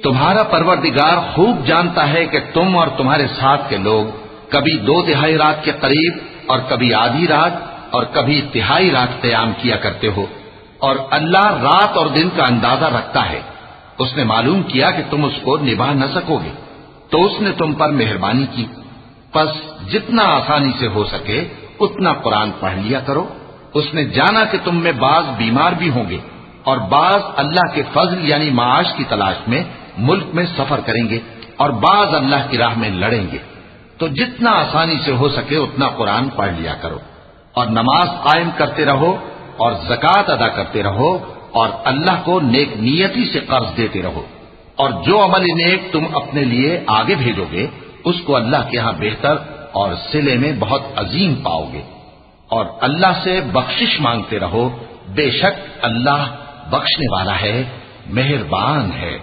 تمہارا پروردگار خوب جانتا ہے کہ تم اور تمہارے ساتھ کے لوگ کبھی 2/3 رات کے قریب اور کبھی آدھی رات اور کبھی تہائی رات قیام کیا کرتے ہو، اور اللہ رات اور دن کا اندازہ رکھتا ہے۔ اس نے معلوم کیا کہ تم اس کو نبھا نہ سکو گے تو اس نے تم پر مہربانی کی، پس جتنا آسانی سے ہو سکے اتنا قرآن پڑھ لیا کرو۔ اس نے جانا کہ تم میں بعض بیمار بھی ہوں گے اور بعض اللہ کے فضل یعنی معاش کی تلاش میں ملک میں سفر کریں گے اور بعض اللہ کی راہ میں لڑیں گے، تو جتنا آسانی سے ہو سکے اتنا قرآن پڑھ لیا کرو، اور نماز قائم کرتے رہو اور زکوٰۃ ادا کرتے رہو اور اللہ کو نیک نیتی سے قرض دیتے رہو، اور جو عمل نیک تم اپنے لیے آگے بھیجو گے اس کو اللہ کے ہاں بہتر اور صلے میں بہت عظیم پاؤ گے، اور اللہ سے بخشش مانگتے رہو، بے شک اللہ بخشنے والا ہے، مہربان ہے۔